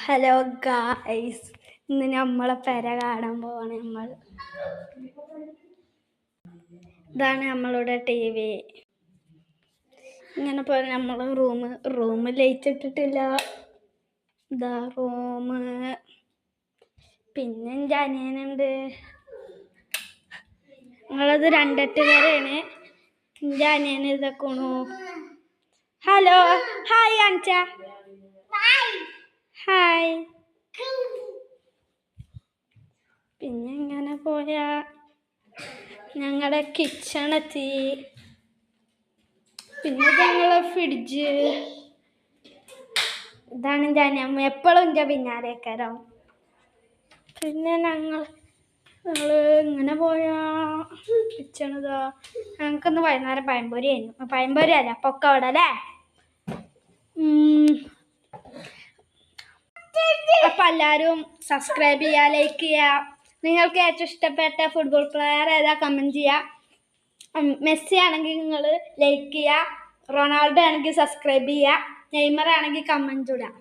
Hello guys, ഇന്ന് നമ്മളെ പെര കാണാൻ പോവാണ്. ഇതാണ് നമ്മളുടെ TV. ഇങ്ങനെ പോലെ നമ്മളെ റൂം ലൈറ്റ് ഇട്ടിട്ടില്ല. ഇതാ റൂം. പിന്നെ എൻ്റെ അനിയനുണ്ട്. നിങ്ങളത് 2-8 വരെയാണ്. എൻ്റെ അനിയൻ ഇതൊക്കെണു. ഹലോ ഹായ് അഞ്ച. ഹായ്. പിന്നെ ഇങ്ങനെ പോയാ ഞങ്ങളുടെ കിച്ചൺ എത്തി. പിന്നെ ഞങ്ങളെ ഫ്രിഡ്ജ്. ഇതാണ് ഞാൻ എപ്പോഴും എൻ്റെ പിന്നാലേക്കാരം. പിന്നെ ഞങ്ങൾ ഇങ്ങനെ പോയാ കിച്ചണിതാ. ഞങ്ങൾക്കിന്ന് വൈകുന്നേരം പഴംപൊരി ആയിരുന്നു. പഴംപൊരി അല്ല, പൊക്കവട അല്ലേ. അപ്പം എല്ലാവരും സബ്സ്ക്രൈബ് ചെയ്യുക, ലൈക്ക് ചെയ്യുക. നിങ്ങൾക്ക് ഏറ്റവും ഇഷ്ടപ്പെട്ട ഫുട്ബോൾ പ്ലെയർ ഏതാ കമൻറ്റ് ചെയ്യുക. മെസ്സി ആണെങ്കിൽ നിങ്ങൾ ലൈക്ക് ചെയ്യുക, റൊണാൾഡോ ആണെങ്കിൽ സബ്സ്ക്രൈബ് ചെയ്യുക, നെയ്മർ ആണെങ്കിൽ കമൻറ്റ് ഇടുക.